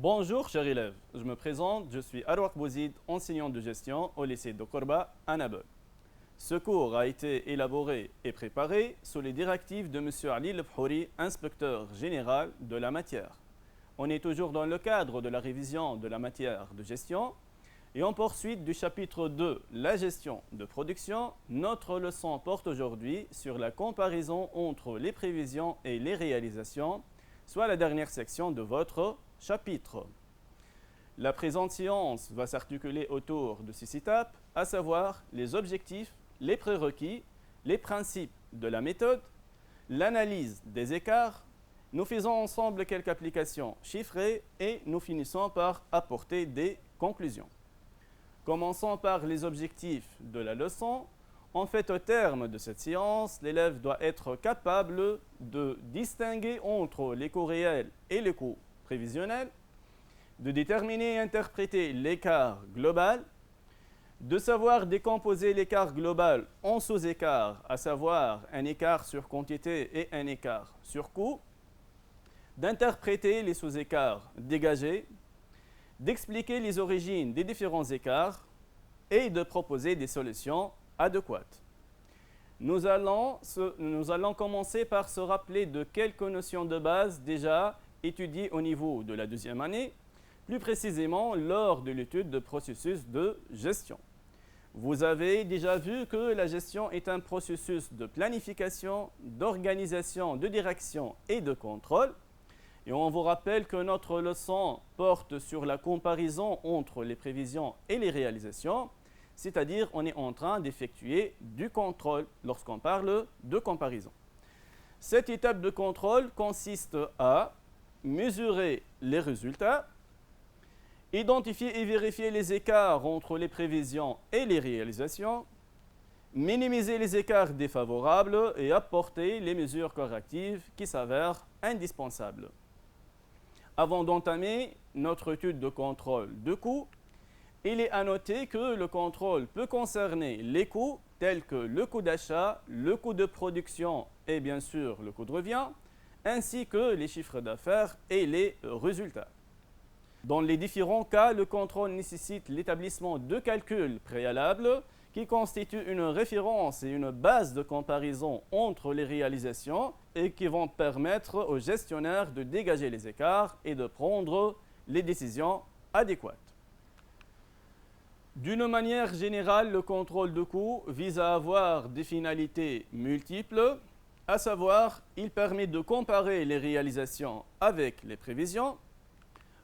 Bonjour chers élèves, je me présente, je suis Arouak Bouzid, enseignant de gestion au lycée de Korba à Nabeul. Ce cours a été élaboré et préparé sous les directives de M. Ali Lebhouri, inspecteur général de la matière. On est toujours dans le cadre de la révision de la matière de gestion et en poursuite du chapitre 2, la gestion de production. Notre leçon porte aujourd'hui sur la comparaison entre les prévisions et les réalisations, soit la dernière section de votre chapitre. La présente séance va s'articuler autour de 6 étapes, à savoir les objectifs, les prérequis, les principes de la méthode, l'analyse des écarts. Nous faisons ensemble quelques applications chiffrées et nous finissons par apporter des conclusions. Commençons par les objectifs de la leçon. En fait, au terme de cette séance, l'élève doit être capable de distinguer entre les coûts réels et les coûts prévisionnels, de déterminer et interpréter l'écart global, de savoir décomposer l'écart global en sous-écarts, à savoir un écart sur quantité et un écart sur coût, d'interpréter les sous-écarts dégagés, d'expliquer les origines des différents écarts et de proposer des solutions adéquates. Nous allons commencer par se rappeler de quelques notions de base déjà étudiées au niveau de la deuxième année, plus précisément lors de l'étude de processus de gestion. Vous avez déjà vu que la gestion est un processus de planification, d'organisation, de direction et de contrôle. Et on vous rappelle que notre leçon porte sur la comparaison entre les prévisions et les réalisations, c'est-à-dire on est en train d'effectuer du contrôle lorsqu'on parle de comparaison. Cette étape de contrôle consiste à mesurer les résultats, identifier et vérifier les écarts entre les prévisions et les réalisations, minimiser les écarts défavorables et apporter les mesures correctives qui s'avèrent indispensables. Avant d'entamer notre étude de contrôle de coûts, il est à noter que le contrôle peut concerner les coûts tels que le coût d'achat, le coût de production et bien sûr le coût de revient, ainsi que les chiffres d'affaires et les résultats. Dans les différents cas, le contrôle nécessite l'établissement de calculs préalables qui constituent une référence et une base de comparaison entre les réalisations et qui vont permettre aux gestionnaires de dégager les écarts et de prendre les décisions adéquates. D'une manière générale, le contrôle de coûts vise à avoir des finalités multiples, à savoir, il permet de comparer les réalisations avec les prévisions.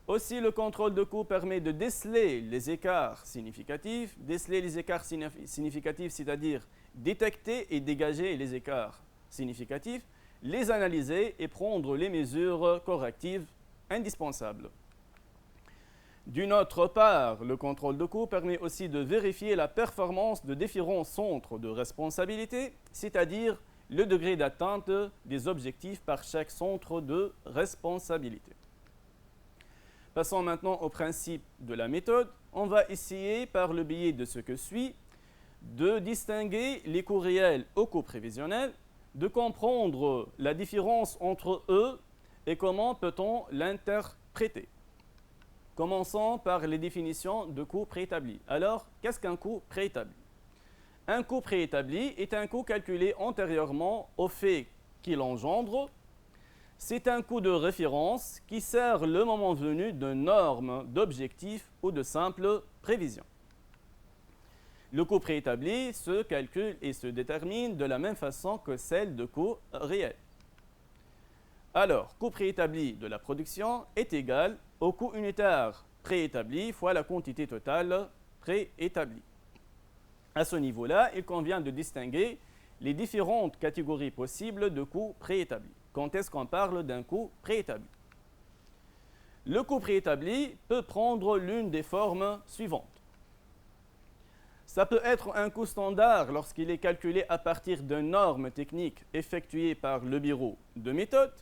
Aussi, le contrôle de coûts permet de déceler les écarts significatifs. Déceler les écarts significatifs, c'est-à-dire détecter et dégager les écarts significatifs, les analyser et prendre les mesures correctives indispensables. D'une autre part, le contrôle de coûts permet aussi de vérifier la performance de différents centres de responsabilité, c'est-à-dire le degré d'atteinte des objectifs par chaque centre de responsabilité. Passons maintenant au principe de la méthode. On va essayer, par le biais de ce que suit, de distinguer les coûts réels aux coûts prévisionnels, de comprendre la différence entre eux et comment peut-on l'interpréter. Commençons par les définitions de coûts préétablis. Alors, qu'est-ce qu'un coût préétabli? Un coût préétabli est un coût calculé antérieurement au fait qu'il engendre. C'est un coût de référence qui sert le moment venu de norme, d'objectif ou de simple prévision. Le coût préétabli se calcule et se détermine de la même façon que celle de coût réel. Alors, coût préétabli de la production est égal au coût unitaire préétabli fois la quantité totale préétablie. À ce niveau-là, il convient de distinguer les différentes catégories possibles de coûts préétablis. Quand est-ce qu'on parle d'un coût préétabli? Le coût préétabli peut prendre l'une des formes suivantes. Ça peut être un coût standard lorsqu'il est calculé à partir de normes techniques effectuées par le bureau de méthode.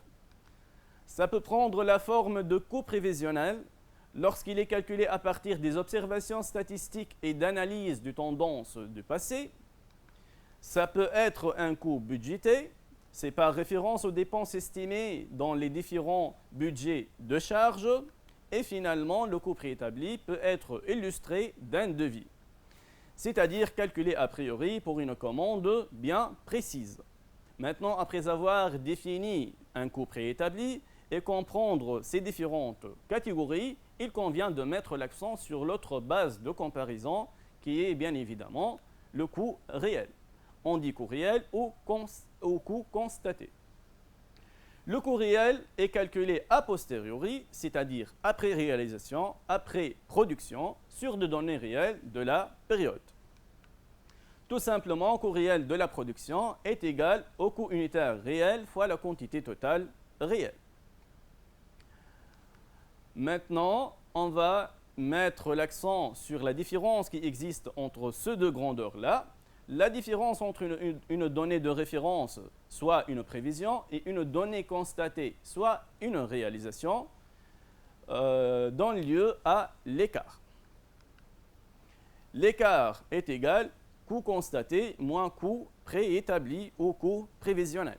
Ça peut prendre la forme de coût prévisionnel lorsqu'il est calculé à partir des observations statistiques et d'analyse de tendances du passé. Ça peut être un coût budgété. C'est par référence aux dépenses estimées dans les différents budgets de charges Et finalement, le coût préétabli peut être illustré d'un devis, c'est-à-dire calculé a priori pour une commande bien précise. Maintenant, après avoir défini un coût préétabli et comprendre ces différentes catégories, il convient de mettre l'accent sur l'autre base de comparaison qui est bien évidemment le coût réel. On dit coût réel ou coût constaté. Le coût réel est calculé a posteriori, c'est-à-dire après réalisation, après production, sur des données réelles de la période. Tout simplement, le coût réel de la production est égal au coût unitaire réel fois la quantité totale réelle. Maintenant, on va mettre l'accent sur la différence qui existe entre ces deux grandeurs-là. La différence entre une donnée de référence, soit une prévision, et une donnée constatée, soit une réalisation, donne lieu à l'écart. L'écart est égal coût constaté moins coût préétabli ou coût prévisionnel.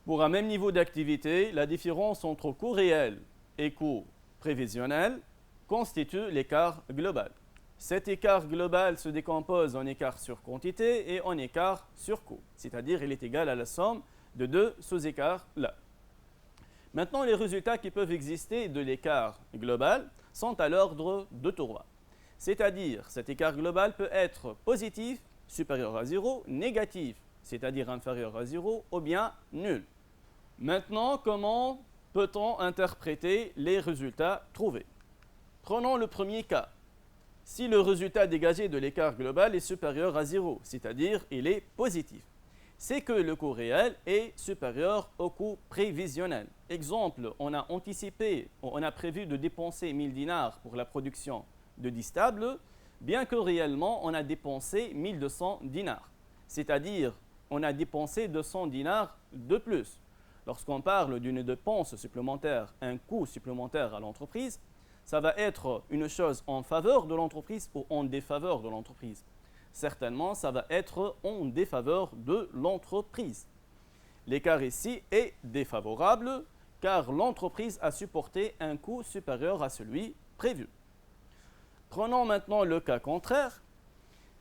Pour un même niveau d'activité, la différence entre coût réel et coût prévisionnel constitue l'écart global. Cet écart global se décompose en écart sur quantité et en écart sur coût, c'est-à-dire il est égal à la somme de deux sous-écarts-là. Maintenant, les résultats qui peuvent exister de l'écart global sont à l'ordre de 3. C'est-à-dire, cet écart global peut être positif, supérieur à 0, négatif, c'est-à-dire inférieur à 0, ou bien nul. Maintenant, comment peut-on interpréter les résultats trouvés? Prenons le premier cas. Si le résultat dégagé de l'écart global est supérieur à 0, c'est-à-dire il est positif, c'est que le coût réel est supérieur au coût prévisionnel. Exemple, on a anticipé, on a prévu de dépenser 1000 dinars pour la production de 10 tables, bien que réellement on a dépensé 1200 dinars. C'est-à-dire on a dépensé 200 dinars de plus. Lorsqu'on parle d'une dépense supplémentaire, un coût supplémentaire à l'entreprise, ça va être une chose en faveur de l'entreprise ou en défaveur de l'entreprise. Certainement, ça va être en défaveur de l'entreprise. L'écart ici est défavorable car l'entreprise a supporté un coût supérieur à celui prévu. Prenons maintenant le cas contraire.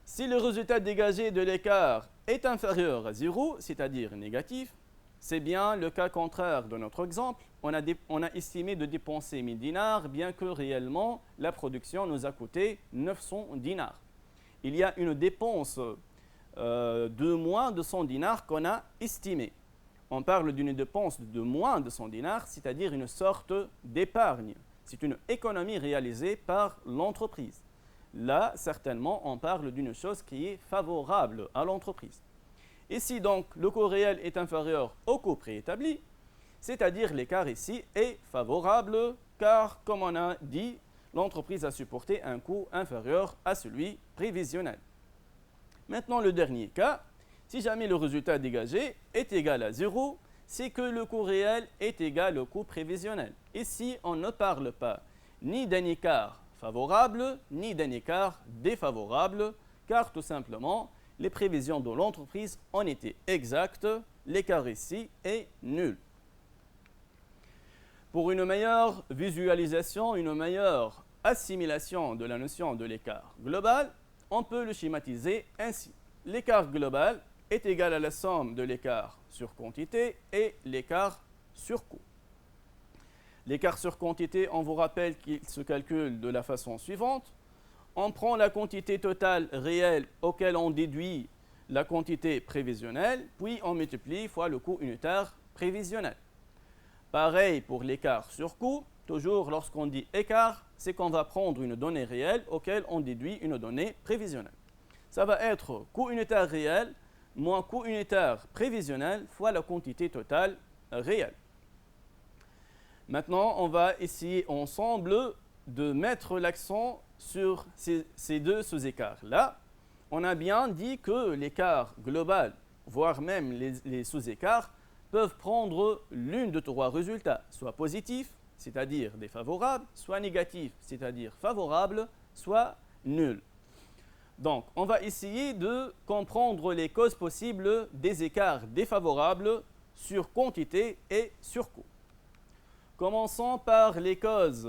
Si le résultat dégagé de l'écart est inférieur à 0, c'est-à-dire négatif, c'est bien le cas contraire de notre exemple. On a estimé de dépenser 1000 dinars, bien que réellement la production nous a coûté 900 dinars. Il y a une dépense de moins de 100 dinars qu'on a estimée. On parle d'une dépense de moins de 100 dinars, c'est-à-dire une sorte d'épargne. C'est une économie réalisée par l'entreprise. Là, certainement, on parle d'une chose qui est favorable à l'entreprise. Ici, donc, le coût réel est inférieur au coût préétabli, c'est-à-dire l'écart ici est favorable car, comme on a dit, l'entreprise a supporté un coût inférieur à celui prévisionnel. Maintenant, le dernier cas, si jamais le résultat dégagé est égal à 0, c'est que le coût réel est égal au coût prévisionnel. Ici, on ne parle pas ni d'un écart favorable, ni d'un écart défavorable, car tout simplement, les prévisions de l'entreprise ont été exactes, l'écart ici est nul. Pour une meilleure visualisation, une meilleure assimilation de la notion de l'écart global, on peut le schématiser ainsi. L'écart global est égal à la somme de l'écart sur quantité et l'écart sur coût. L'écart sur quantité, on vous rappelle qu'il se calcule de la façon suivante. On prend la quantité totale réelle auquel on déduit la quantité prévisionnelle, puis on multiplie fois le coût unitaire prévisionnel. Pareil pour l'écart sur coût. Toujours lorsqu'on dit écart, c'est qu'on va prendre une donnée réelle auquel on déduit une donnée prévisionnelle. Ça va être coût unitaire réel moins coût unitaire prévisionnel fois la quantité totale réelle. Maintenant, on va essayer ensemble de mettre l'accent sur ces deux sous-écarts-là. On a bien dit que l'écart global, voire même les sous-écarts, peuvent prendre l'une de trois résultats, soit positif, c'est-à-dire défavorable, soit négatif, c'est-à-dire favorable, soit nul. Donc, on va essayer de comprendre les causes possibles des écarts défavorables sur quantité et sur coût. Commençons par les causes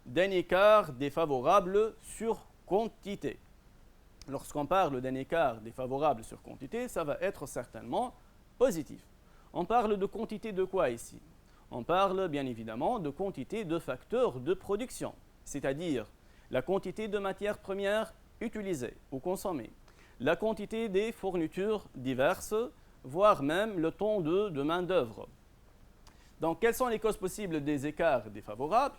d'un écart défavorable sur quantité. Lorsqu'on parle d'un écart défavorable sur quantité, ça va être certainement positif. On parle de quantité de quoi ici? On parle bien évidemment de quantité de facteurs de production, c'est-à-dire la quantité de matières premières utilisées ou consommées, la quantité des fournitures diverses, voire même le temps de main-d'œuvre. Donc, quelles sont les causes possibles des écarts défavorables?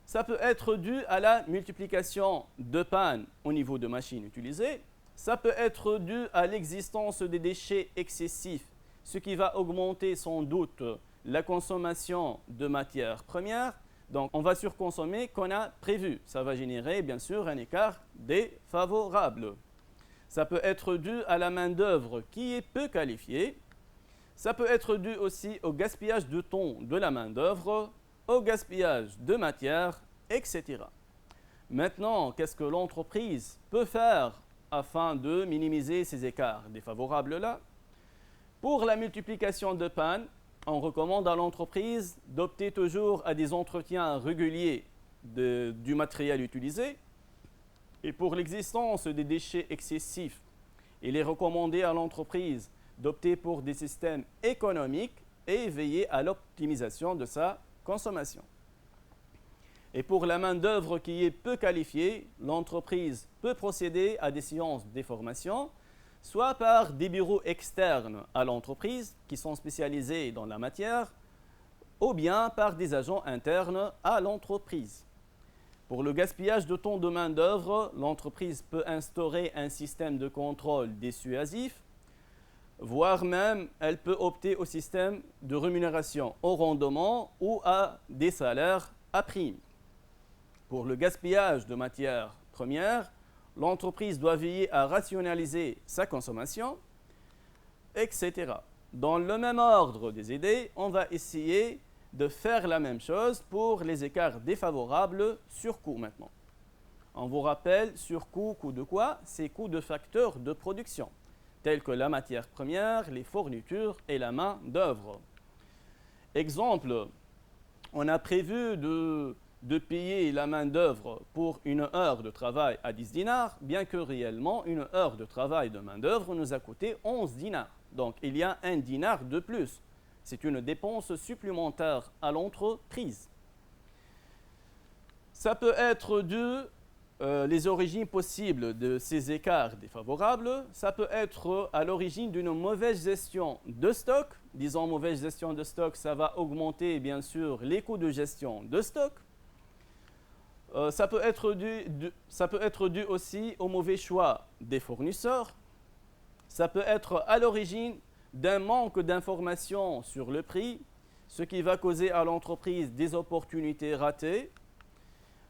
Ça peut être dû à la multiplication de pannes au niveau de machines utilisées. Ça peut être dû à l'existence des déchets excessifs, ce qui va augmenter sans doute la consommation de matières premières. Donc, on va surconsommer qu'on a prévu. Ça va générer, bien sûr, un écart défavorable. Ça peut être dû à la main-d'œuvre qui est peu qualifiée. Ça peut être dû aussi au gaspillage de temps de la main-d'œuvre, au gaspillage de matière, etc. Maintenant, qu'est-ce que l'entreprise peut faire afin de minimiser ces écarts défavorables-là? Pour la multiplication de pannes, on recommande à l'entreprise d'opter toujours à des entretiens réguliers du matériel utilisé. Et pour l'existence des déchets excessifs, il est recommandé à l'entreprise d'opter pour des systèmes économiques et veiller à l'optimisation de sa consommation. Et pour la main-d'œuvre qui est peu qualifiée, l'entreprise peut procéder à des séances de formation, soit par des bureaux externes à l'entreprise qui sont spécialisés dans la matière, ou bien par des agents internes à l'entreprise. Pour le gaspillage de temps de main-d'œuvre, l'entreprise peut instaurer un système de contrôle dissuasif, voire même elle peut opter au système de rémunération au rendement ou à des salaires à prime. Pour le gaspillage de matières premières, l'entreprise doit veiller à rationaliser sa consommation, etc. Dans le même ordre des idées, on va essayer de faire la même chose pour les écarts défavorables sur coût maintenant. On vous rappelle, sur coût, coût de quoi? C'est coût de facteurs de production, tels que la matière première, les fournitures et la main-d'œuvre. Exemple, on a prévu de payer la main-d'œuvre pour une heure de travail à 10 dinars, bien que réellement, une heure de travail de main-d'œuvre nous a coûté 11 dinars. Donc, il y a 1 dinar de plus. C'est une dépense supplémentaire à l'entreprise. Ça peut être dû, les origines possibles de ces écarts défavorables, ça peut être à l'origine d'une mauvaise gestion de stock. Disons mauvaise gestion de stock, ça va augmenter bien sûr les coûts de gestion de stock. Ça peut être dû aussi au mauvais choix des fournisseurs. Ça peut être à l'origine d'un manque d'informations sur le prix, ce qui va causer à l'entreprise des opportunités ratées.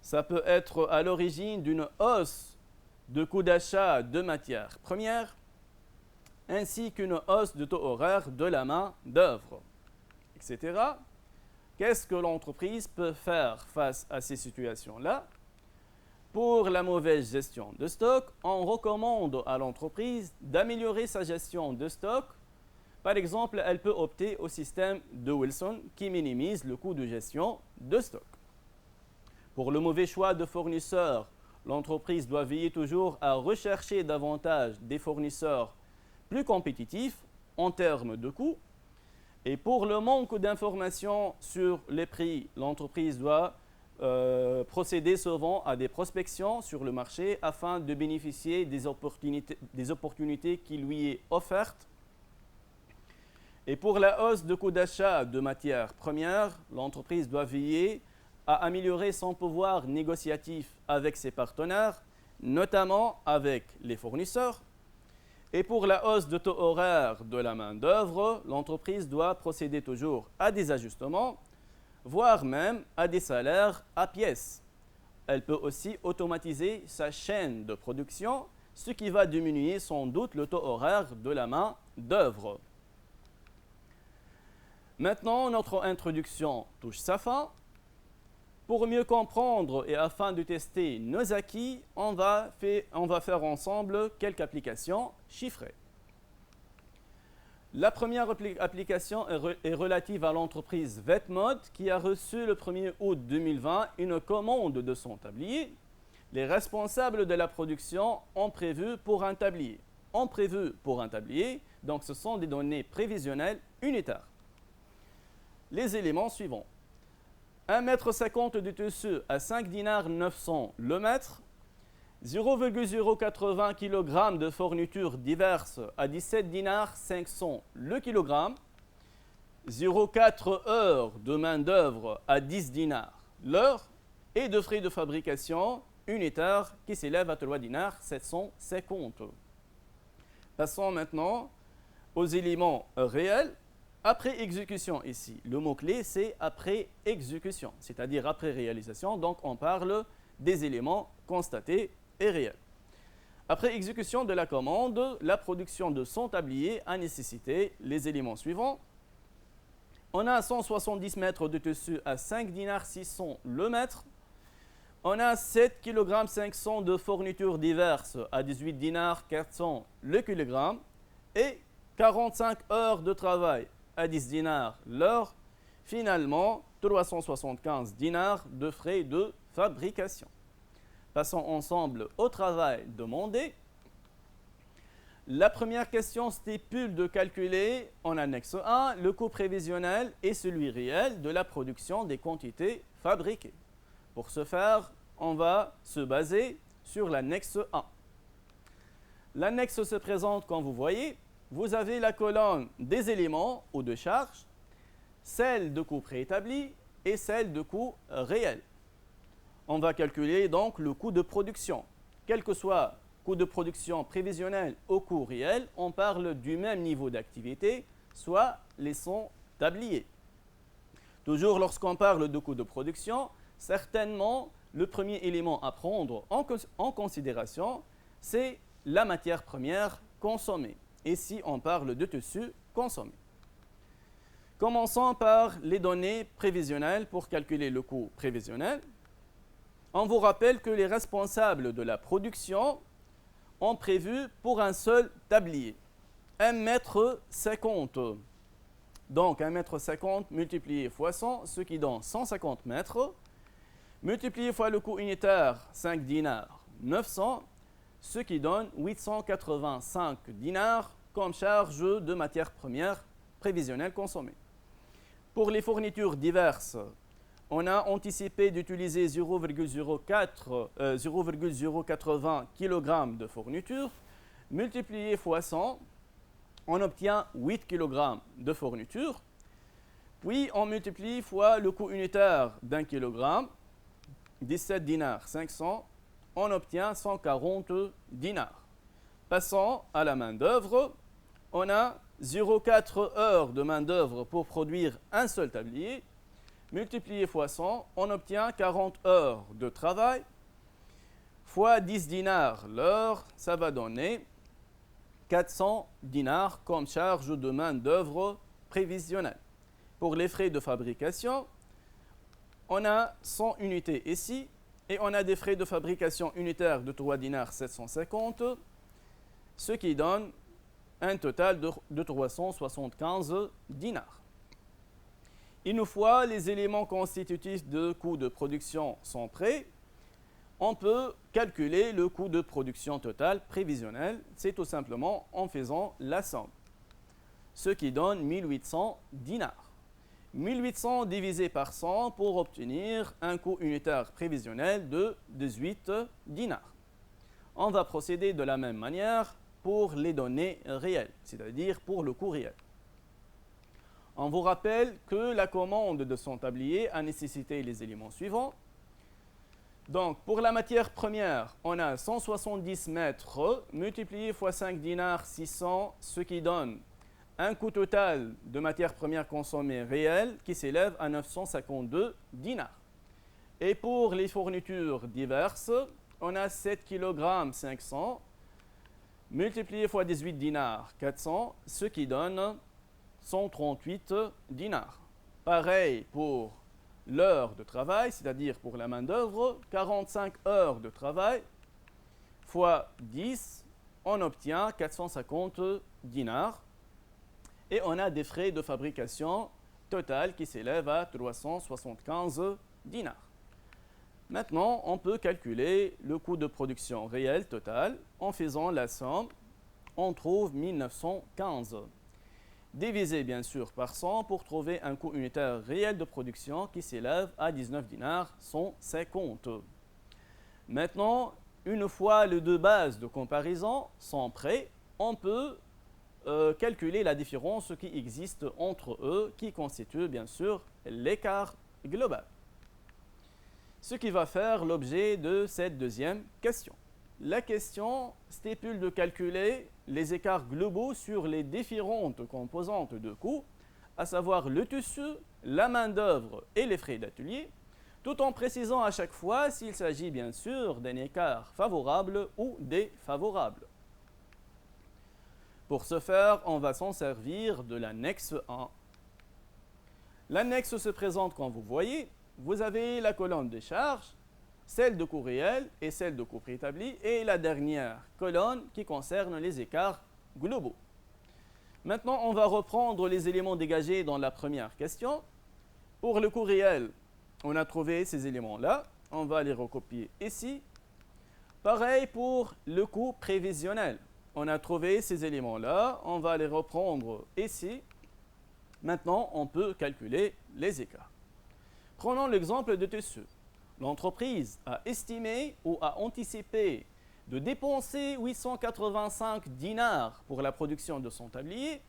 Ça peut être à l'origine d'une hausse de coût d'achat de matières premières, ainsi qu'une hausse de taux horaire de la main-d'œuvre, etc. Qu'est-ce que l'entreprise peut faire face à ces situations-là? Pour la mauvaise gestion de stock, on recommande à l'entreprise d'améliorer sa gestion de stock. Par exemple, elle peut opter au système de Wilson qui minimise le coût de gestion de stock. Pour le mauvais choix de fournisseurs, l'entreprise doit veiller toujours à rechercher davantage des fournisseurs plus compétitifs en termes de coûts. Et pour le manque d'informations sur les prix, l'entreprise doit procéder souvent à des prospections sur le marché afin de bénéficier des opportunités qui lui est offertes. Et pour la hausse de coût d'achat de matières premières, l'entreprise doit veiller à améliorer son pouvoir négociatif avec ses partenaires, notamment avec les fournisseurs. Et pour la hausse de taux horaire de la main-d'œuvre, l'entreprise doit procéder toujours à des ajustements, voire même à des salaires à pièces. Elle peut aussi automatiser sa chaîne de production, ce qui va diminuer sans doute le taux horaire de la main-d'œuvre. Maintenant, notre introduction touche sa fin. Pour mieux comprendre et afin de tester nos acquis, on va faire ensemble quelques applications chiffrées. La première application est relative à l'entreprise Vetmod qui a reçu le 1er août 2020 une commande de son tablier. Les responsables de la production ont prévu pour un tablier. Donc ce sont des données prévisionnelles unitaires. Les éléments suivants. 1,50 m de tissu à 5 dinars 900 le mètre, 0,080 kg de fournitures diverses à 17 dinars 500 le kilogramme, 0,4 heures de main-d'œuvre à 10 dinars l'heure et de frais de fabrication unitaires qui s'élèvent à 3 dinars 750. Passons maintenant aux éléments réels. Après exécution ici, le mot-clé c'est après exécution, c'est-à-dire après réalisation, donc on parle des éléments constatés et réels. Après exécution de la commande, la production de 100 tabliers a nécessité les éléments suivants. On a 170 mètres de tissu à 5 dinars 600 le mètre. On a 7 kg 500 de fournitures diverses à 18 dinars 400 le kilogramme et 45 heures de travail à 10 dinars l'heure. Finalement, 375 dinars de frais de fabrication. Passons ensemble au travail demandé. La première question stipule de calculer en annexe 1 le coût prévisionnel et celui réel de la production des quantités fabriquées. Pour ce faire, on va se baser sur l'annexe 1. L'annexe se présente comme vous voyez. Vous avez la colonne des éléments ou de charges, celle de coût préétabli et celle de coût réel. On va calculer donc le coût de production. Quel que soit coût de production prévisionnel ou coût réel, on parle du même niveau d'activité, soit les 100 tabliers. Toujours lorsqu'on parle de coût de production, certainement le premier élément à prendre en considération, c'est la matière première consommée. Ici, on parle de tissu consommé. Commençons par les données prévisionnelles pour calculer le coût prévisionnel. On vous rappelle que les responsables de la production ont prévu pour un seul tablier 1,50 m. Donc 1,50 m multiplié fois 100, ce qui donne 150 mètres, multiplié fois le coût unitaire 5 dinars 900, ce qui donne 885 dinars comme charge de matière première prévisionnelle consommée. Pour les fournitures diverses, on a anticipé d'utiliser 0,080 kg de fourniture, multiplié fois 100, on obtient 8 kg de fourniture, puis on multiplie fois le coût unitaire d'un kilogramme, 17 dinars 500, on obtient 140 dinars. Passons à la main-d'œuvre. On a 0,4 heures de main-d'œuvre pour produire un seul tablier. Multiplié fois 100, on obtient 40 heures de travail. Fois 10 dinars l'heure, ça va donner 400 dinars comme charge de main-d'œuvre prévisionnelle. Pour les frais de fabrication, on a 100 unités ici. Et on a des frais de fabrication unitaires de 3 dinars 750, ce qui donne un total de 375 dinars. Une fois les éléments constitutifs de coût de production sont prêts, on peut calculer le coût de production total prévisionnel. C'est tout simplement en faisant la somme, ce qui donne 1800 dinars. 1800 divisé par 100 pour obtenir un coût unitaire prévisionnel de 18 dinars. On va procéder de la même manière pour les données réelles, c'est-à-dire pour le coût réel. On vous rappelle que la commande de son tablier a nécessité les éléments suivants. Donc, pour la matière première, on a 170 mètres multiplié fois 5 dinars 600, ce qui donne un coût total de matière première consommée réel qui s'élève à 952 dinars. Et pour les fournitures diverses, on a 7 kg 500 multiplié fois 18 dinars 400, ce qui donne 138 dinars. Pareil pour l'heure de travail, c'est-à-dire pour la main-d'œuvre, 45 heures de travail fois 10, on obtient 450 dinars. et on a des frais de fabrication total qui s'élèvent à 375 dinars. Maintenant, on peut calculer le coût de production réel total en faisant la somme. On trouve 1915. Divisé bien sûr par 100 pour trouver un coût unitaire réel de production qui s'élève à 19 dinars 150. Maintenant, une fois les deux bases de comparaison sont prêtes, on peut calculer la différence qui existe entre eux, qui constitue bien sûr l'écart global. Ce qui va faire l'objet de cette deuxième question. La question stipule de calculer les écarts globaux sur les différentes composantes de coûts, à savoir le tissu, la main-d'œuvre et les frais d'atelier, tout en précisant à chaque fois s'il s'agit bien sûr d'un écart favorable ou défavorable. Pour ce faire, on va s'en servir de l'annexe 1. L'annexe se présente comme vous voyez. Vous avez la colonne des charges, celle de coût réel et celle de coût préétabli, et la dernière colonne qui concerne les écarts globaux. Maintenant, on va reprendre les éléments dégagés dans la première question. Pour le coût réel, on a trouvé ces éléments-là. On va les recopier ici. Pareil pour le coût prévisionnel. On a trouvé ces éléments-là. On va les reprendre ici. Maintenant, on peut calculer les écarts. Prenons l'exemple de tissu. L'entreprise a estimé ou a anticipé de dépenser 885 dinars pour la production de son tablier,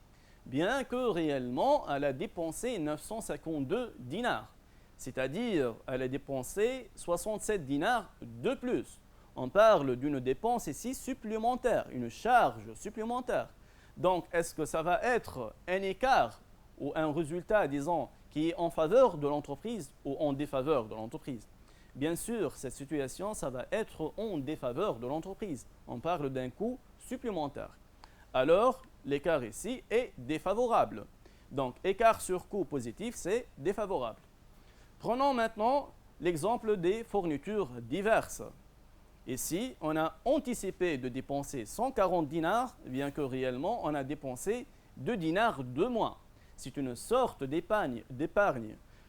bien que réellement elle a dépensé 952 dinars. C'est-à-dire elle a dépensé 67 dinars de plus. On parle d'une dépense ici supplémentaire, une charge supplémentaire. Donc, est-ce que ça va être un écart ou un résultat, disons, qui est en faveur de l'entreprise ou en défaveur de l'entreprise? Bien sûr, cette situation, ça va être en défaveur de l'entreprise. On parle d'un coût supplémentaire. Alors, l'écart ici est défavorable. Donc, écart sur coût positif, c'est défavorable. Prenons maintenant l'exemple des fournitures diverses. Ici, on a anticipé de dépenser 140 dinars, bien que réellement, on a dépensé 2 dinars de moins. C'est une sorte d'épargne,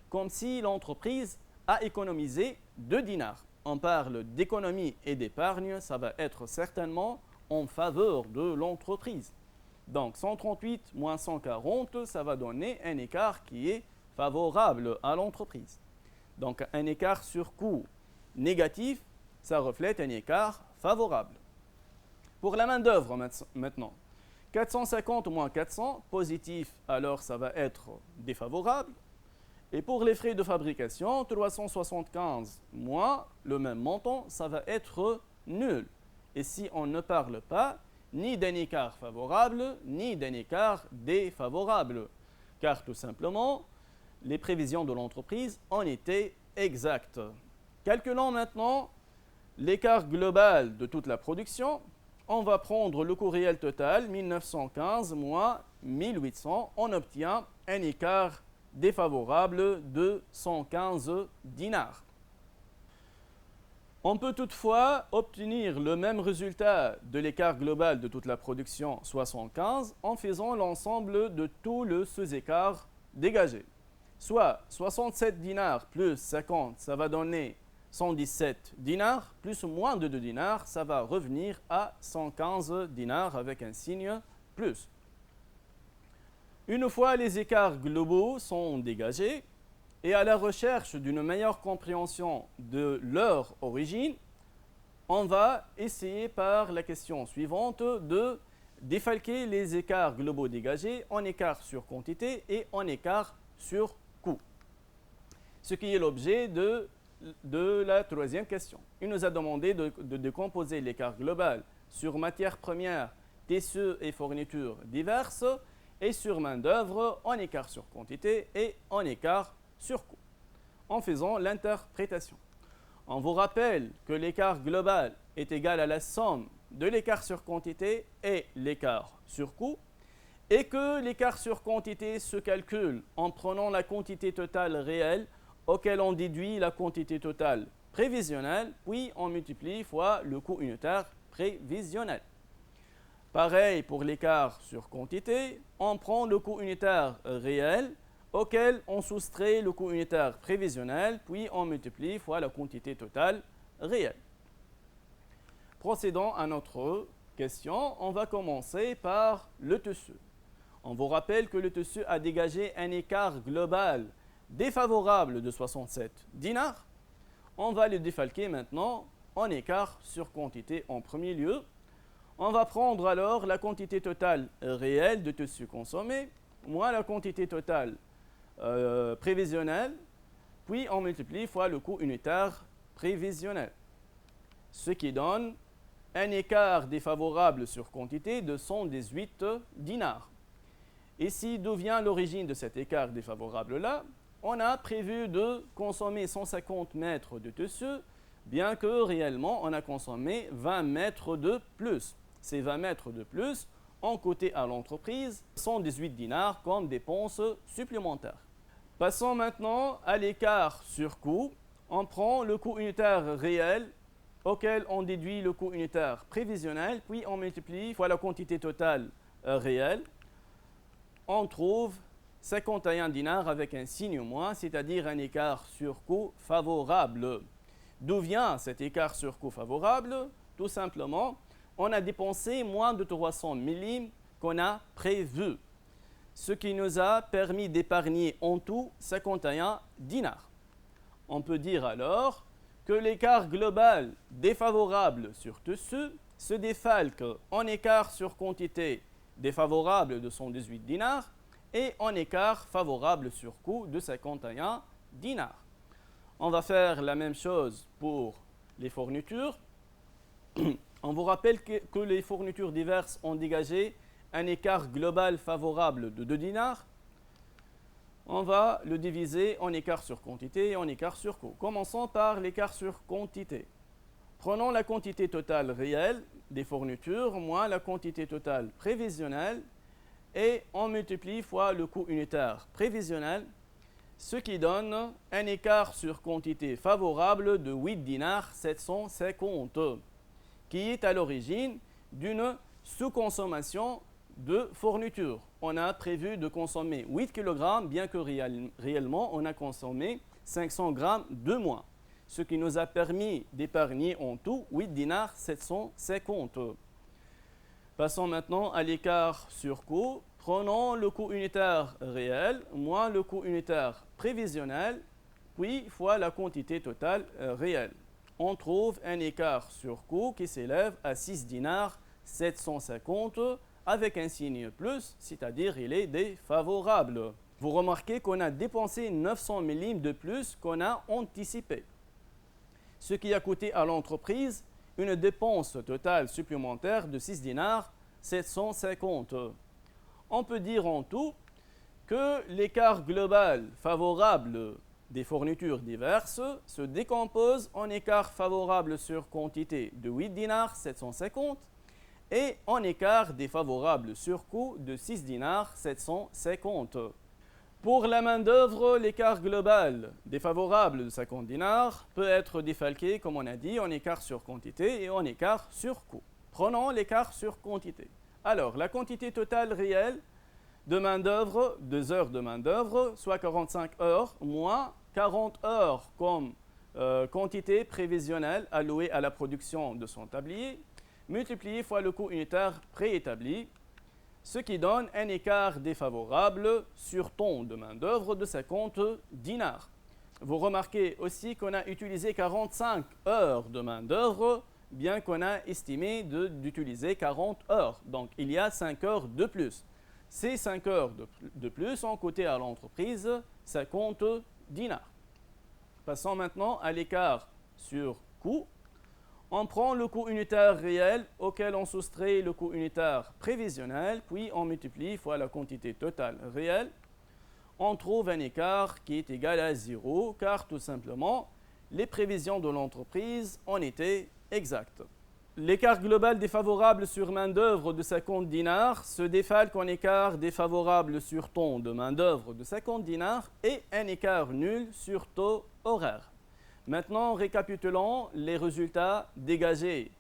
comme si l'entreprise a économisé 2 dinars. On parle d'économie et d'épargne, ça va être certainement en faveur de l'entreprise. Donc 138 moins 140, ça va donner un écart qui est favorable à l'entreprise. Donc un écart sur coût négatif, ça reflète un écart favorable. Pour la main-d'œuvre maintenant, 450 moins 400, positif, alors ça va être défavorable. Et pour les frais de fabrication, 375 moins le même montant, ça va être nul. Et si on ne parle pas ni d'un écart favorable, ni d'un écart défavorable, car tout simplement, les prévisions de l'entreprise en étaient exactes. Calculons maintenant l'écart global de toute la production. On va prendre le coût réel total, 1915 moins 1800. On obtient un écart défavorable de 115 dinars. On peut toutefois obtenir le même résultat de l'écart global de toute la production, soit 115, en faisant l'ensemble de tous les sous-écarts dégagés. Soit 67 dinars plus 50, ça va donner 117 dinars, plus ou moins de 2 dinars, ça va revenir à 115 dinars avec un signe plus. Une fois les écarts globaux sont dégagés, et à la recherche d'une meilleure compréhension de leur origine, on va essayer par la question suivante de défalquer les écarts globaux dégagés en écart sur quantité et en écart sur coût. Ce qui est l'objet de la troisième question. Il nous a demandé de décomposer l'écart global sur matières premières, tissus et fournitures diverses et sur main-d'œuvre en écart sur quantité et en écart sur coût, en faisant l'interprétation. On vous rappelle que l'écart global est égal à la somme de l'écart sur quantité et l'écart sur coût, et que l'écart sur quantité se calcule en prenant la quantité totale réelle auquel on déduit la quantité totale prévisionnelle, puis on multiplie fois le coût unitaire prévisionnel. Pareil pour l'écart sur quantité, on prend le coût unitaire réel auquel on soustrait le coût unitaire prévisionnel, puis on multiplie fois la quantité totale réelle. Procédons à notre question. On va commencer par le TSU. On vous rappelle que le TSU a dégagé un écart global défavorable de 67 dinars. On va le défalquer maintenant en écart sur quantité en premier lieu. On va prendre alors la quantité totale réelle de TSU consommé, moins la quantité totale prévisionnelle, puis on multiplie fois le coût unitaire prévisionnel. Ce qui donne un écart défavorable sur quantité de 118 dinars. Ici, d'où vient l'origine de cet écart défavorable-là? On a prévu de consommer 150 mètres de TSU, bien que réellement on a consommé 20 mètres de plus. Ces 20 mètres de plus ont coûté à l'entreprise 118 dinars comme dépenses supplémentaires. Passons maintenant à l'écart sur coût. On prend le coût unitaire réel auquel on déduit le coût unitaire prévisionnel, puis on multiplie fois la quantité totale réelle. On trouve 51 dinars avec un signe moins, c'est-à-dire un écart sur coût favorable. D'où vient cet écart sur coût favorable? Tout simplement, on a dépensé moins de 300 millim qu'on a prévu, ce qui nous a permis d'épargner en tout 51 dinars. On peut dire alors que l'écart global défavorable sur TSU se défalque en écart sur quantité défavorable de 118 dinars et en écart favorable sur coût de 51 dinars. On va faire la même chose pour les fournitures. On vous rappelle que les fournitures diverses ont dégagé un écart global favorable de 2 dinars. On va le diviser en écart sur quantité et en écart sur coût. Commençons par l'écart sur quantité. Prenons la quantité totale réelle des fournitures moins la quantité totale prévisionnelle et on multiplie fois le coût unitaire prévisionnel, ce qui donne un écart sur quantité favorable de 8 dinars 750, qui est à l'origine d'une sous-consommation de fournitures. On a prévu de consommer 8 kg, bien que réellement on a consommé 500 g de moins, ce qui nous a permis d'épargner en tout 8 dinars 750. Passons maintenant à l'écart sur coût. Prenons le coût unitaire réel moins le coût unitaire prévisionnel, puis fois la quantité totale réelle. On trouve un écart sur coût qui s'élève à 6 dinars 750 avec un signe plus, c'est-à-dire il est défavorable. Vous remarquez qu'on a dépensé 900 millim de plus qu'on a anticipé, ce qui a coûté à l'entreprise une dépense totale supplémentaire de 6 dinars 750. On peut dire en tout que l'écart global favorable des fournitures diverses se décompose en écart favorable sur quantité de 8 dinars 750 et en écart défavorable sur coût de 6 dinars 750. Pour la main-d'œuvre, l'écart global défavorable de 50 dinars peut être défalqué, comme on a dit, en écart sur quantité et en écart sur coût. Prenons l'écart sur quantité. Alors, la quantité totale réelle de main-d'œuvre, 2 heures de main-d'œuvre, soit 45 heures, moins 40 heures comme quantité prévisionnelle allouée à la production de son tablier, multiplié fois le coût unitaire préétabli, ce qui donne un écart défavorable sur ton de main-d'œuvre de 50 dinars. Vous remarquez aussi qu'on a utilisé 45 heures de main-d'œuvre, bien qu'on a estimé d'utiliser 40 heures. Donc, il y a 5 heures de plus. Ces 5 heures de plus ont coûté à l'entreprise 50 dinars. Passons maintenant à l'écart sur coût. On prend le coût unitaire réel auquel on soustrait le coût unitaire prévisionnel, puis on multiplie fois la quantité totale réelle. On trouve un écart qui est égal à 0, car tout simplement, les prévisions de l'entreprise en étaient exactes. L'écart global défavorable sur main-d'œuvre de 50 dinars se défalque en écart défavorable sur ton de main-d'œuvre de 50 dinars et un écart nul sur taux horaire. Maintenant, récapitulons les résultats dégagés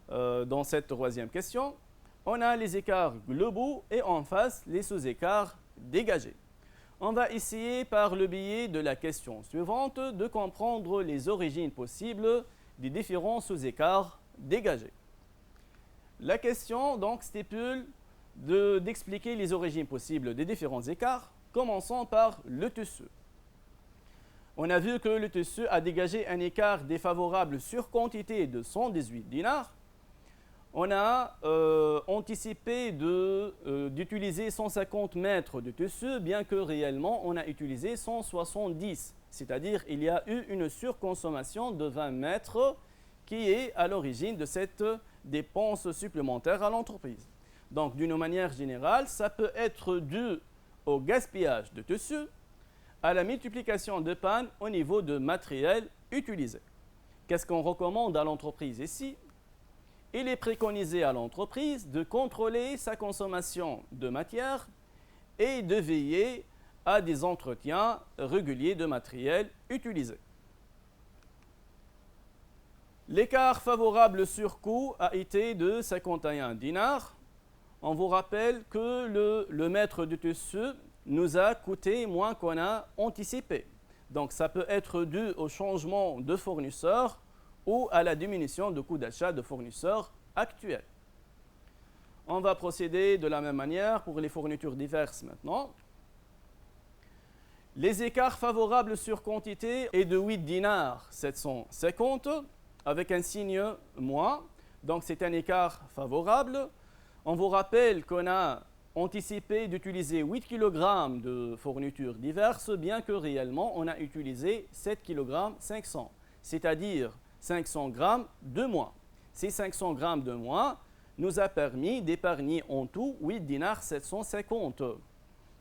dans cette troisième question. on a les écarts globaux et en face les sous-écarts dégagés. On va essayer par le biais de la question suivante de comprendre les origines possibles des différents sous-écarts dégagés. La question donc stipule d'expliquer les origines possibles des différents écarts, commençant par le tissu. On a vu que le tissu a dégagé un écart défavorable sur quantité de 118 dinars. On a anticipé d'utiliser 150 mètres de tissu, bien que réellement on a utilisé 170. C'est-à-dire qu'il y a eu une surconsommation de 20 mètres qui est à l'origine de cette dépense supplémentaire à l'entreprise. Donc, d'une manière générale, ça peut être dû au gaspillage de tissu, à la multiplication de pannes au niveau de matériel utilisé. Qu'est-ce qu'on recommande à l'entreprise ici? Il est préconisé à l'entreprise de contrôler sa consommation de matière et de veiller à des entretiens réguliers de matériel utilisé. L'écart favorable sur coût a été de 51 dinars. On vous rappelle que le mètre de tissu nous a coûté moins qu'on a anticipé. Donc ça peut être dû au changement de fournisseur ou à la diminution de coût d'achat de fournisseurs actuels. On va procéder de la même manière pour les fournitures diverses maintenant. Les écarts favorables sur quantité est de 8 dinars 750 avec un signe moins. Donc c'est un écart favorable. On vous rappelle qu'on a anticipé d'utiliser 8 kg de fournitures diverses, bien que réellement on a utilisé 7 kg 500, c'est-à-dire 500 g de moins. Ces 500 g de moins nous a permis d'épargner en tout 8 dinars 750.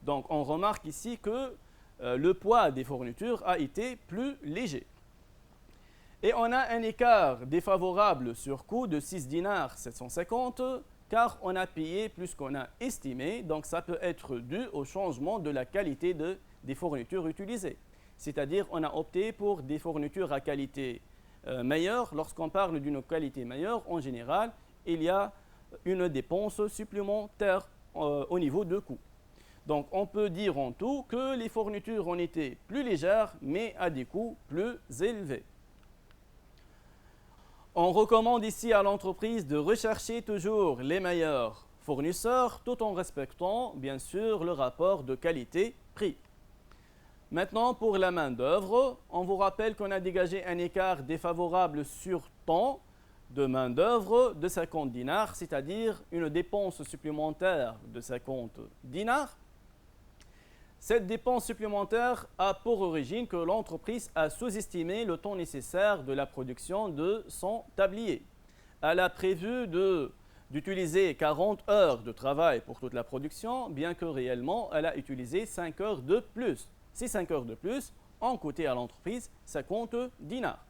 Donc on remarque ici que le poids des fournitures a été plus léger. Et on a un écart défavorable sur coût de 6 dinars 750 car on a payé plus qu'on a estimé, donc ça peut être dû au changement de la qualité des fournitures utilisées. C'est-à-dire on a opté pour des fournitures à qualité meilleure. Lorsqu'on parle d'une qualité meilleure, en général, il y a une dépense supplémentaire au niveau de coût. Donc on peut dire en tout que les fournitures ont été plus légères, mais à des coûts plus élevés. On recommande ici à l'entreprise de rechercher toujours les meilleurs fournisseurs tout en respectant bien sûr le rapport de qualité-prix. Maintenant pour la main-d'œuvre, on vous rappelle qu'on a dégagé un écart défavorable sur temps de main-d'œuvre de 50 dinars, c'est-à-dire une dépense supplémentaire de 50 dinars. Cette dépense supplémentaire a pour origine que l'entreprise a sous-estimé le temps nécessaire de la production de son tablier. Elle a prévu d'utiliser 40 heures de travail pour toute la production, bien que réellement elle a utilisé 5 heures de plus. Ces 5 heures de plus ont coûté à l'entreprise 50 dinars.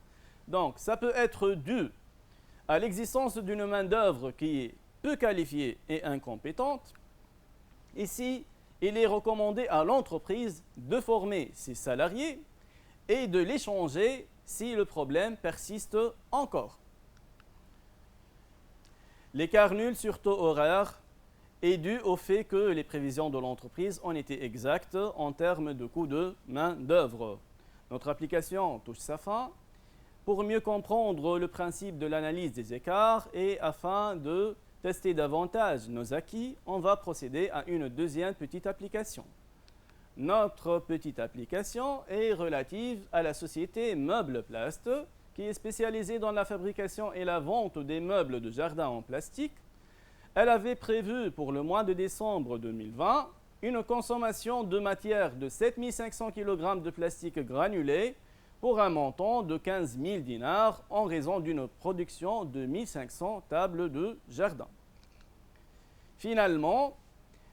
Donc ça peut être dû à l'existence d'une main-d'œuvre qui est peu qualifiée et incompétente. Ici, il est recommandé à l'entreprise de former ses salariés et de les changer si le problème persiste encore. L'écart nul sur taux horaire est dû au fait que les prévisions de l'entreprise ont été exactes en termes de coût de main-d'œuvre. Notre application touche sa fin. Pour mieux comprendre le principe de l'analyse des écarts et afin de tester davantage nos acquis, on va procéder à une deuxième petite application. Notre petite application est relative à la société Meubleplast, qui est spécialisée dans la fabrication et la vente des meubles de jardin en plastique. Elle avait prévu pour le mois de décembre 2020 une consommation de matière de 7500 kg de plastique granulé pour un montant de 15 000 dinars en raison d'une production de 1500 tables de jardin. Finalement,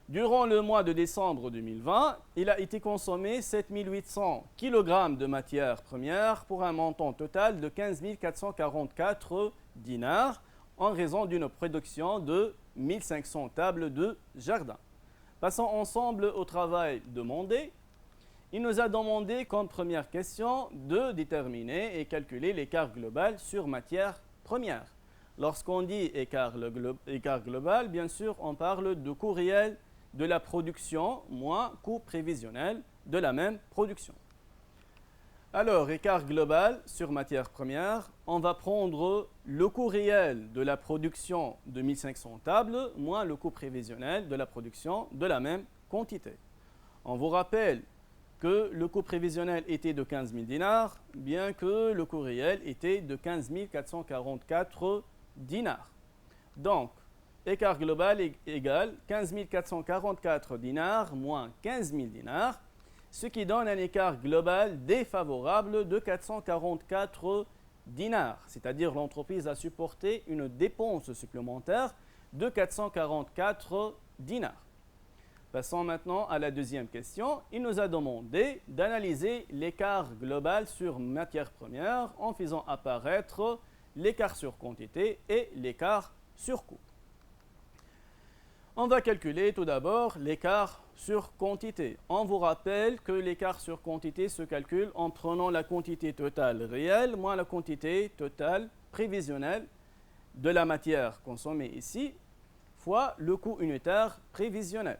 durant le mois de décembre 2020, il a été consommé 7 800 kg de matières premières pour un montant total de 15 444 dinars en raison d'une production de 1500 tables de jardin. Passons ensemble au travail demandé. Il nous a demandé comme première question de déterminer et calculer l'écart global sur matière première. Lorsqu'on dit écart global, bien sûr, on parle de coût réel de la production moins coût prévisionnel de la même production. Alors, écart global sur matière première, on va prendre le coût réel de la production de 1500 tables moins le coût prévisionnel de la production de la même quantité. On vous rappelle que le coût prévisionnel était de 15 000 dinars, bien que le coût réel était de 15 444 dinars. Donc, écart global égale 15 444 dinars moins 15 000 dinars, ce qui donne un écart global défavorable de 444 dinars, c'est-à-dire l'entreprise a supporté une dépense supplémentaire de 444 dinars. Passons maintenant à la deuxième question. Il nous a demandé d'analyser l'écart global sur matière première en faisant apparaître l'écart sur quantité et l'écart sur coût. On va calculer tout d'abord l'écart sur quantité. On vous rappelle que l'écart sur quantité se calcule en prenant la quantité totale réelle moins la quantité totale prévisionnelle de la matière consommée ici fois le coût unitaire prévisionnel.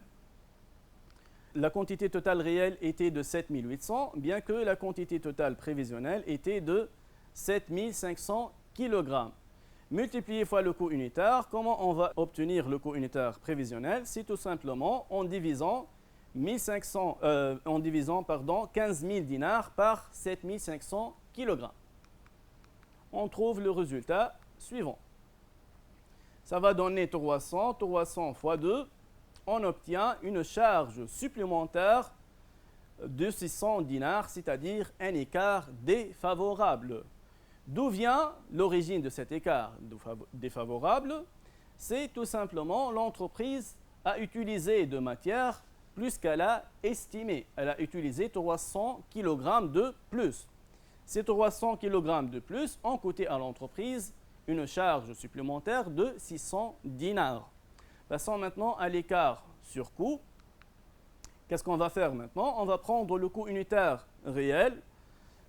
La quantité totale réelle était de 7800, bien que la quantité totale prévisionnelle était de 7500 kg. Multiplié fois le coût unitaire, comment on va obtenir le coût unitaire prévisionnel? C'est tout simplement en divisant 15 000 dinars par 7500 kg. On trouve le résultat suivant. Ça va donner 300 fois 2. On obtient une charge supplémentaire de 600 dinars, c'est-à-dire un écart défavorable. D'où vient l'origine de cet écart défavorable? C'est tout simplement l'entreprise a utilisé de matière plus qu'elle a estimé. Elle a utilisé 300 kg de plus. Ces 300 kg de plus ont coûté à l'entreprise une charge supplémentaire de 600 dinars. Passons maintenant à l'écart sur coût. Qu'est-ce qu'on va faire maintenant? On va prendre le coût unitaire réel.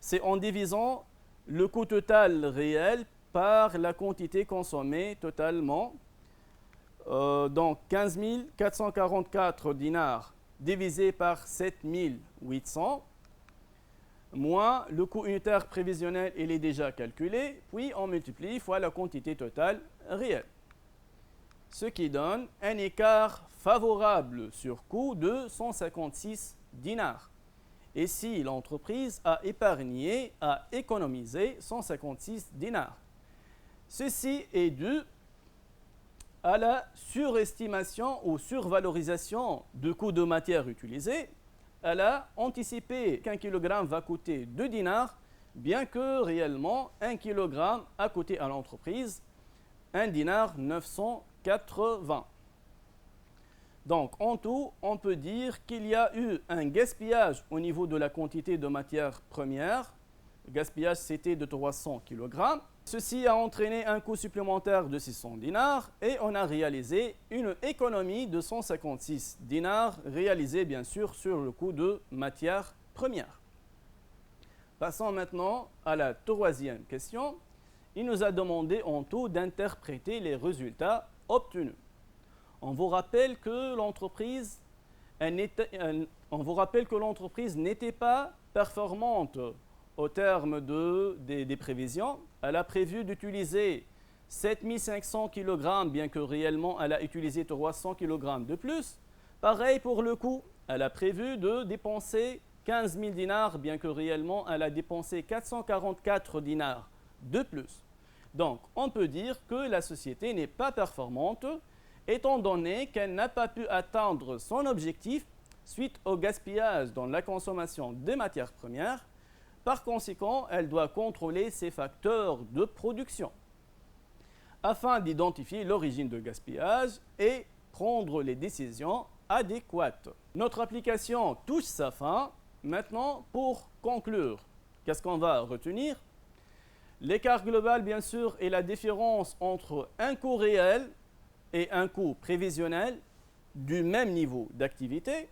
C'est en divisant le coût total réel par la quantité consommée totalement. Donc 15 444 dinars divisé par 7800 moins le coût unitaire prévisionnel, il est déjà calculé, puis on multiplie fois la quantité totale réelle. Ce qui donne un écart favorable sur coût de 156 dinars. Et si l'entreprise a épargné, a économisé 156 dinars. Ceci est dû à la surestimation ou survalorisation du coût de matière utilisée. Elle a anticipé qu'un kilogramme va coûter 2 dinars, bien que réellement 1 kilogramme a coûté à l'entreprise 1 dinar 980. Donc, en tout, on peut dire qu'il y a eu un gaspillage au niveau de la quantité de matière première. Le gaspillage, c'était de 300 kg. Ceci a entraîné un coût supplémentaire de 600 dinars et on a réalisé une économie de 156 dinars, réalisée bien sûr sur le coût de matière première. Passons maintenant à la troisième question. Il nous a demandé en tout d'interpréter les résultats obtenus. On vous rappelle que l'entreprise n'était pas performante au terme des prévisions. Elle a prévu d'utiliser 7500 kg, bien que réellement elle a utilisé 300 kg de plus. Pareil pour le coût. Elle a prévu de dépenser 15 000 dinars, bien que réellement elle a dépensé 444 dinars de plus. Donc, on peut dire que la société n'est pas performante, étant donné qu'elle n'a pas pu atteindre son objectif suite au gaspillage dans la consommation des matières premières. Par conséquent, elle doit contrôler ses facteurs de production afin d'identifier l'origine de gaspillage et prendre les décisions adéquates. Notre application touche sa fin. Maintenant, pour conclure, qu'est-ce qu'on va retenir? L'écart global, bien sûr, est la différence entre un coût réel et un coût prévisionnel du même niveau d'activité.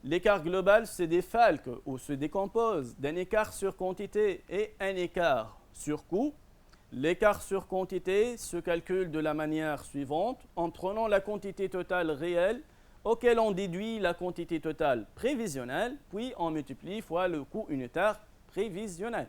L'écart global se défalque ou se décompose d'un écart sur quantité et un écart sur coût. L'écart sur quantité se calcule de la manière suivante en prenant la quantité totale réelle auquel on déduit la quantité totale prévisionnelle, puis on multiplie fois le coût unitaire prévisionnel.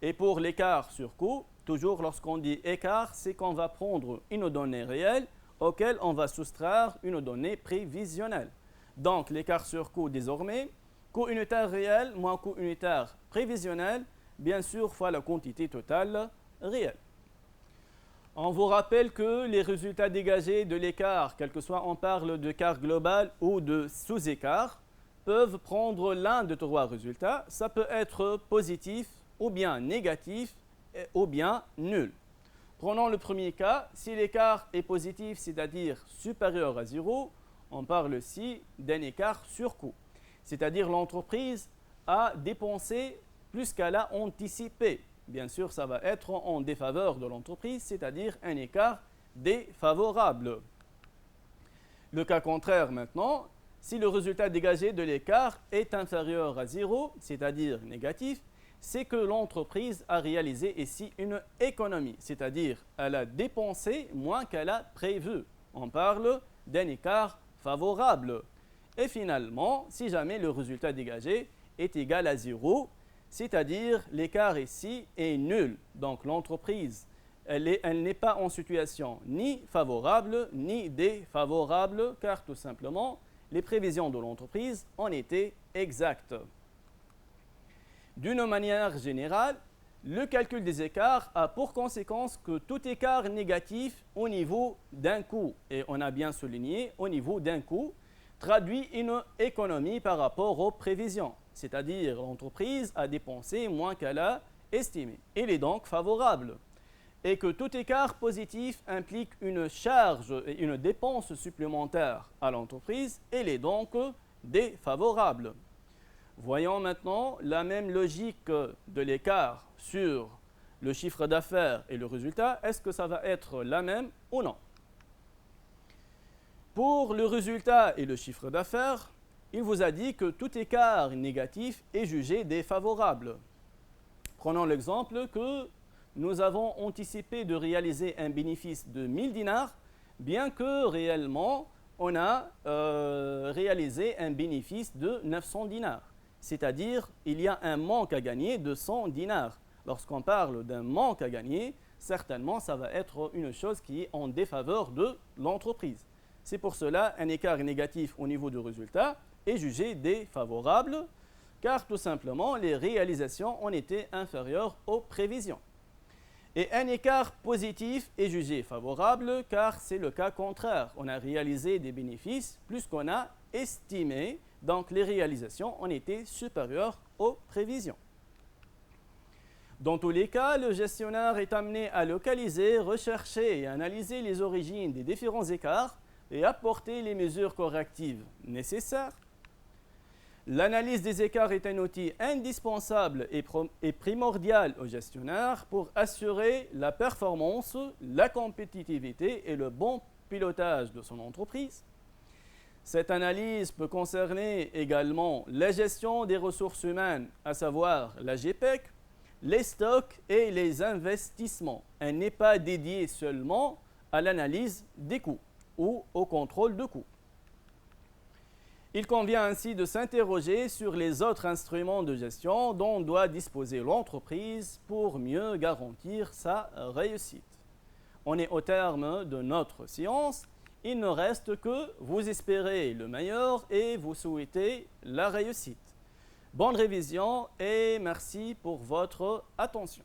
Et pour l'écart sur coût, toujours lorsqu'on dit écart, c'est qu'on va prendre une donnée réelle auquel on va soustraire une donnée prévisionnelle. Donc l'écart sur coût désormais, coût unitaire réel moins coût unitaire prévisionnel, bien sûr fois la quantité totale réelle. On vous rappelle que les résultats dégagés de l'écart, quel que soit on parle d'écart global ou de sous-écart, peuvent prendre l'un de trois résultats. Ça peut être positif ou bien négatif ou bien nul. Prenons le premier cas. Si l'écart est positif, c'est-à-dire supérieur à 0, on parle ici d'un écart sur coût. C'est-à-dire l'entreprise a dépensé plus qu'elle a anticipé. Bien sûr, ça va être en défaveur de l'entreprise, c'est-à-dire un écart défavorable. Le cas contraire maintenant, si le résultat dégagé de l'écart est inférieur à 0, c'est-à-dire négatif, c'est que l'entreprise a réalisé ici une économie, c'est-à-dire elle a dépensé moins qu'elle a prévu. On parle d'un écart favorable. Et finalement, si jamais le résultat dégagé est égal à 0, c'est-à-dire l'écart ici est nul. Donc l'entreprise, elle n'est pas en situation ni favorable ni défavorable, car tout simplement, les prévisions de l'entreprise ont été exactes. D'une manière générale, le calcul des écarts a pour conséquence que tout écart négatif au niveau d'un coût, et on a bien souligné au niveau d'un coût, traduit une économie par rapport aux prévisions, c'est-à-dire l'entreprise a dépensé moins qu'elle a estimé. Il est donc favorable. Et que tout écart positif implique une charge et une dépense supplémentaire à l'entreprise, il est donc défavorable. Voyons maintenant la même logique de l'écart sur le chiffre d'affaires et le résultat. Est-ce que ça va être la même ou non? Pour le résultat et le chiffre d'affaires, il vous a dit que tout écart négatif est jugé défavorable. Prenons l'exemple que nous avons anticipé de réaliser un bénéfice de 1000 dinars, bien que réellement on a réalisé un bénéfice de 900 dinars. C'est-à-dire il y a un manque à gagner de 100 dinars. Lorsqu'on parle d'un manque à gagner, certainement ça va être une chose qui est en défaveur de l'entreprise. C'est pour cela un écart négatif au niveau du résultat est jugé défavorable, car tout simplement les réalisations ont été inférieures aux prévisions. Et un écart positif est jugé favorable, car c'est le cas contraire. On a réalisé des bénéfices plus qu'on a estimé, donc les réalisations ont été supérieures aux prévisions. Dans tous les cas, le gestionnaire est amené à localiser, rechercher et analyser les origines des différents écarts et apporter les mesures correctives nécessaires. L'analyse des écarts est un outil indispensable et primordial au gestionnaire pour assurer la performance, la compétitivité et le bon pilotage de son entreprise. Cette analyse peut concerner également la gestion des ressources humaines, à savoir la GPEC, les stocks et les investissements. Elle n'est pas dédiée seulement à l'analyse des coûts ou au contrôle de coûts. Il convient ainsi de s'interroger sur les autres instruments de gestion dont doit disposer l'entreprise pour mieux garantir sa réussite. On est au terme de notre séance. Il ne reste que vous espérer le meilleur et vous souhaiter la réussite. Bonne révision et merci pour votre attention.